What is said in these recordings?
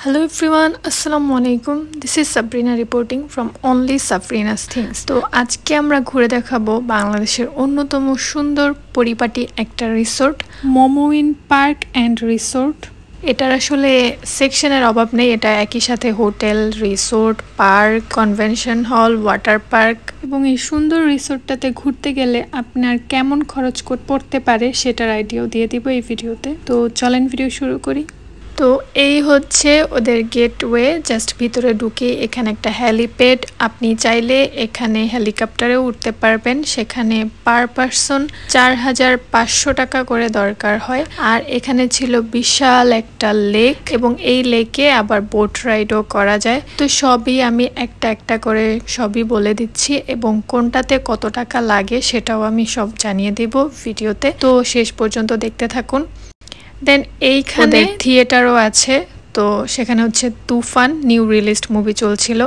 Hello everyone, Assalamualaikum. This is Sabrina reporting from Only Sabrina's Things. তো আজকে আমরা ঘুরে দেখাবো বাংলাদেশের অন্যতম সুন্দর পরিপাটি একটা রিসোর্ট, মোমোইন পার্ক অ্যান্ড রিসোর্ট। এটার আসলে সেকশনের অভাব নেই, এটা একই সাথে hotel, resort, park, convention hall, water park. এবং এই সুন্দর রিসোর্টটাতে ঘুরতে গেলে আপনার কেমন খরচ পড়তে পারে সেটার আইডিয়াও দিয়ে দিব এই ভিডিওতে। তো চলেন ভিডিও শুরু করি। তো এই হচ্ছে ওদের গেটওয়ে, জাস্ট ভিতরে ঢুকে এখানে একটা হেলিপ্যাড, আপনি চাইলে এখানে হেলিকপ্টারেও উঠতে পারবেন। সেখানে পার পারসন 4,500 টাকা করে দরকার হয়। আর এখানে ছিল বিশাল একটা লেক এবং এই লেকে আবার বোট রাইডও করা যায়। তো সবই আমি একটা একটা করে সবই বলে দিচ্ছি এবং কোনটাতে কত টাকা লাগে সেটাও আমি সব জানিয়ে দেব ভিডিওতে। তো শেষ পর্যন্ত দেখতে থাকুন। দেন এইখানে থিয়েটারও আছে, তো সেখানে হচ্ছে তুফান নিউ রিলিজড মুভি চলছিল।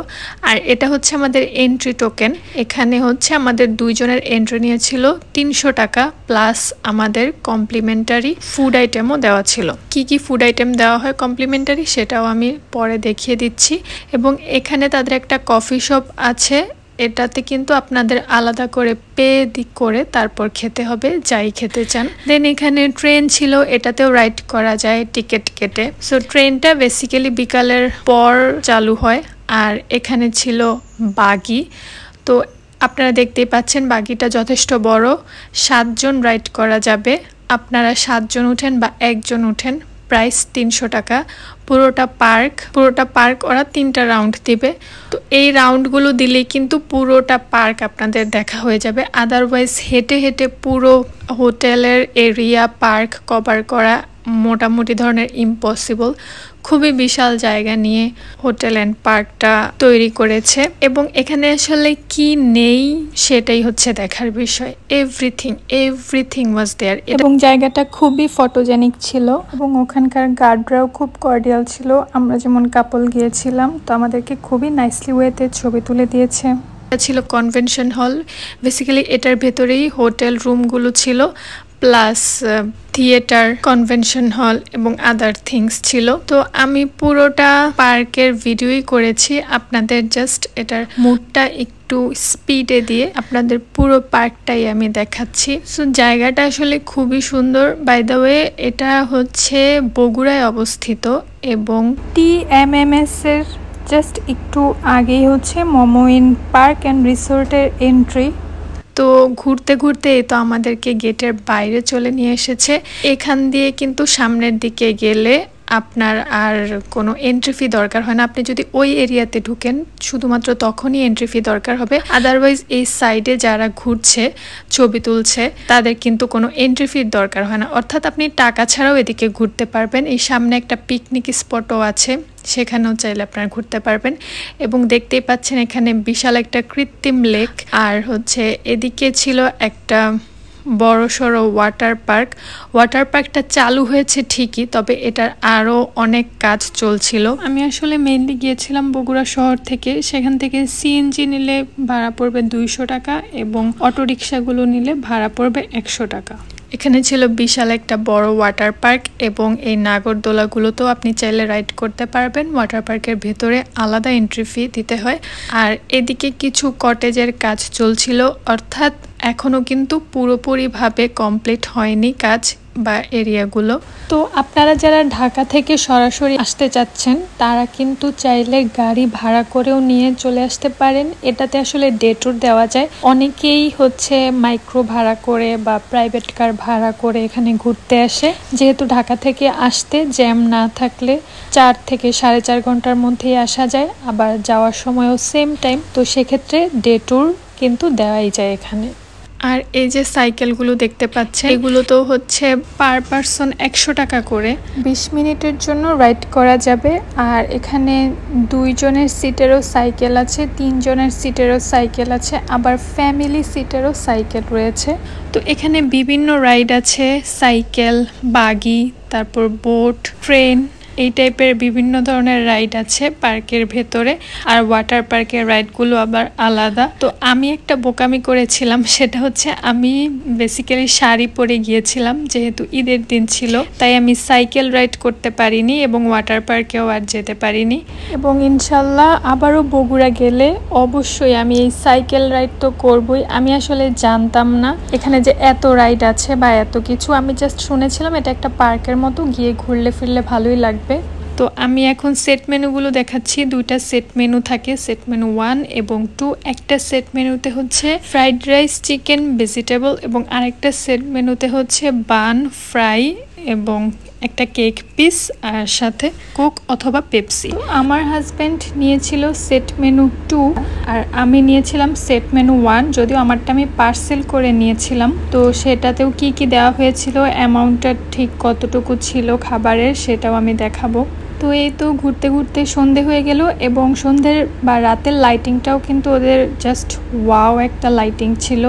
আর এটা হচ্ছে আমাদের এন্ট্রি টোকেন। এখানে হচ্ছে আমাদের দুইজনের এন্ট্রি নিয়েছিল 300 টাকা, প্লাস আমাদের কমপ্লিমেন্টারি ফুড আইটেমও দেওয়া ছিল। কি কি ফুড আইটেম দেওয়া হয় কমপ্লিমেন্টারি সেটাও আমি পরে দেখিয়ে দিচ্ছি। এবং এখানে তাদের একটা কফি শপ আছে, এটাতে কিন্তু আপনাদের আলাদা করে পে করে তারপর খেতে হবে যাই খেতে চান। দেন এখানে ট্রেন ছিল, এটাতেও রাইড করা যায় টিকিট কেটে। সো ট্রেনটা বেসিক্যালি বিকালের পর চালু হয়। আর এখানে ছিল বাগি, তো আপনারা দেখতেই পাচ্ছেন বাগিটা যথেষ্ট বড়, 7 জন রাইড করা যাবে। আপনারা 7 জন উঠেন বা একজন উঠেন, প্রাইস 300 টাকা। পুরোটা পার্ক ওরা 3টা রাউন্ড দিবে। তো এই রাউন্ডগুলো দিলেই কিন্তু পুরোটা পার্ক আপনাদের দেখা হয়ে যাবে। আদারওয়াইজ হেঁটে হেঁটে পুরো হোটেলের এরিয়া পার্ক কভার করা মোটামুটি ধরনের ইম্পসিবল। খুবই বিশাল জায়গা নিয়ে হোটেল অ্যান্ড পার্কটা তৈরি করেছে এবং এখানে আসলে কি নেই সেটাই হচ্ছে দেখার বিষয়। এভরিথিং ওয়াজ দেয়ার এবং জায়গাটা খুবই ফটোজেনিক ছিল এবং ওখানকার গার্ডরাও খুব কর্ডিয়াল ছিল। আমরা যেমন কাপল গিয়েছিলাম, তো আমাদেরকে খুবই নাইসলি ওয়েতে ছবি তুলে দিয়েছে। ছিল কনভেনশন হল, বেসিক্যালি এটার ভেতরেই হোটেল রুমগুলো ছিল, প্লাস থিয়েটার, কনভেনশন হল এবং আদার থিংস ছিল। তো আমি পুরোটা পার্কের ভিডিওই করেছি, আপনাদের জাস্ট এটার মুডটা একটু স্পিডে দিয়ে আপনাদের পুরো পার্কটাই আমি দেখাচ্ছি। সো জায়গাটা আসলে খুবই সুন্দর। বাই দ্য ওয়ে এটা হচ্ছে বগুড়ায় অবস্থিত এবং TMMS এর জাস্ট একটু আগেই হচ্ছে মোমোইন পার্ক অ্যান্ড রিসোর্টের এন্ট্রি। তো ঘুরতে ঘুরতে তো আমাদেরকে গেটের বাইরে চলে নিয়ে এসেছে। এখান দিয়ে কিন্তু সামনের দিকে গেলে আপনার আর কোনো এন্ট্রি ফি দরকার হয় না। আপনি যদি ওই এরিয়াতে ঢুকেন শুধুমাত্র তখনই এন্ট্রি ফি দরকার হবে। আদারওয়াইজ এই সাইডে যারা ঘুরছে ছবি তুলছে তাদের কিন্তু কোনো এন্ট্রি ফির দরকার হয় না, অর্থাৎ আপনি টাকা ছাড়াও এদিকে ঘুরতে পারবেন। এই সামনে একটা পিকনিক স্পটও আছে, সেখানেও চাইলে আপনারা ঘুরতে পারবেন। এবং দেখতেই পাচ্ছেন এখানে বিশাল একটা কৃত্রিম লেক। আর হচ্ছে এদিকে ছিল একটা বড়সড় ওয়াটার পার্কটা চালু হয়েছে ঠিকই, তবে এটার আরও অনেক কাজ চলছিল। আমি আসলে মেইনলি গিয়েছিলাম বগুড়া শহর থেকে, সেখান থেকে CNG নিলে ভাড়া পড়বে 200 টাকা এবং অটোরিকশাগুলো নিলে ভাড়া পড়বে 100 টাকা। এখানে ছিল বিশাল একটা বড় ওয়াটার পার্ক এবং এই নাগরদোলাগুলোতেও আপনি চাইলে রাইড করতে পারবেন। ওয়াটার পার্কের ভেতরে আলাদা এন্ট্রি ফি দিতে হয়। আর এদিকে কিছু কটেজের কাজ চলছিল, অর্থাৎ এখনো কিন্তু পুরোপুরিভাবে কমপ্লিট হয়নি কাজ বা এরিয়াগুলো। তো আপনারা যারা ঢাকা থেকে সরাসরি আসতে চাচ্ছেন তারা কিন্তু চাইলে গাড়ি ভাড়া করেও নিয়ে চলে আসতে পারেন। এটাতে আসলে ডে ট্যুর দেওয়া যায়। অনেকেই হচ্ছে মাইক্রো ভাড়া করে বা প্রাইভেট কার ভাড়া করে এখানে ঘুরতে আসে। যেহেতু ঢাকা থেকে আসতে জ্যাম না থাকলে 4 থেকে 4.5 ঘন্টার মধ্যেই আসা যায়, আবার যাওয়ার সময়ও সেম টাইম। তো সেক্ষেত্রে ডে ট্যুর কিন্তু দেওয়াই যায় এখানে। আর এই যে সাইকেলগুলো দেখতে পাচ্ছেন, এগুলো তো হচ্ছে পার পারসন 100 টাকা করে, 20 মিনিটের জন্য রাইড করা যাবে। আর এখানে 2 জনের সিটেরও সাইকেল আছে, 3 জনের সিটেরও সাইকেল আছে, আবার ফ্যামিলি সিটেরও সাইকেল রয়েছে। তো এখানে বিভিন্ন রাইড আছে, সাইকেল, বাগি, তারপর বোট, ট্রেন, এই টাইপের বিভিন্ন ধরনের রাইড আছে পার্কের ভেতরে, আর ওয়াটার পার্কের রাইডগুলো আবার আলাদা। তো আমি একটা বোকামি করেছিলাম, সেটা হচ্ছে আমি বেসিক্যালি শাড়ি পরে গিয়েছিলাম, যেহেতু ঈদের দিন ছিল, তাই আমি সাইকেল রাইড করতে পারিনি এবং ওয়াটার পার্কেও আর যেতে পারিনি। এবং ইনশাল্লাহ আবারও বগুড়া গেলে অবশ্যই আমি এই সাইকেল রাইড তো করবই। আমি আসলে জানতাম না এখানে যে এত রাইড আছে বা এত কিছু, আমি জাস্ট শুনেছিলাম এটা একটা পার্কের মতো, গিয়ে ঘুরলে ফিরলে ভালোই লাগবে। তো আমি এখন সেট মেনুগুলো দেখাচ্ছি। দুইটা সেট মেনু থাকে, সেট মেনু 1 এবং 2। একটা সেট মেনুতে হচ্ছে ফ্রাইড রাইস, চিকেন, ভেজিটেবল, এবং আরেকটা সেট মেনুতে হচ্ছে বান, ফ্রাই এবং একটা কেক পিস আর সাথে কোক অথবা পেপসি। আমার হাজব্যান্ড নিয়েছিল সেট মেনু 2 আর আমি নিয়েছিলাম সেট মেনু 1, যদিও আমারটা আমি পার্সেল করে নিয়েছিলাম। তো সেটাতেও কি কি দেওয়া হয়েছিল, অ্যামাউন্টটা ঠিক কতটুকু ছিল খাবারের, সেটাও আমি দেখাবো। তো এই তো ঘুরতে ঘুরতে সন্ধে হয়ে গেল, এবং সন্ধ্যের বা রাতের লাইটিংটাও কিন্তু ওদের জাস্ট ওয়াও একটা লাইটিং ছিল।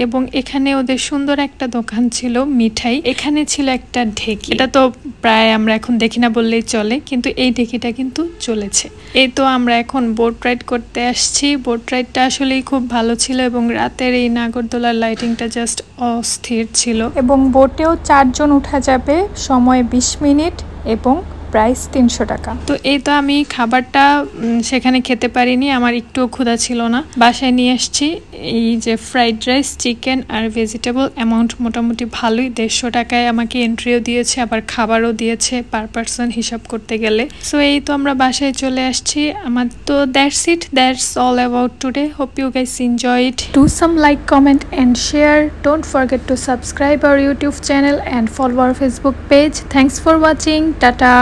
এবং এখানে ওদের সুন্দর একটা দোকান ছিল মিঠাই, এখানে ছিল একটা ঢেকি। এটা তো প্রায় আমরা এখন দেখি না বললেই চলে, কিন্তু এই ঢেকিটা কিন্তু চলেছে। এই তো আমরা এখন বোট রাইড করতে আসছি। বোট রাইডটা আসলেই খুব ভালো ছিল এবং রাতের এই নাগরদোলার লাইটিংটা জাস্ট অস্থির ছিল। এবং বোটেও 4 জন উঠা যাবে, সময় 20 মিনিট এবং প্রাইস 300 টাকা। তো এই তো আমি খাবারটা সেখানে খেতে পারিনি, আমার একটুও ক্ষুধা ছিল না। বাসায় নিয়ে আসছি এই যে ফ্রাইড রাইস, চিকেন আর ভেজিটেবল। অ্যামাউন্ট মোটামুটি ভালোই, 150 টাকায় আমাকে এন্ট্রিও দিয়েছে আবার খাবারও দিয়েছে পার পারসন হিসাব করতে গেলে। সো এই তো আমরা বাসায় চলে আসছি। আমার তো that's all about today. Hope you guys enjoyed. Do some like, comment and share. Don't forget to subscribe our YouTube channel and follow our Facebook page. Thanks for watching. Tata.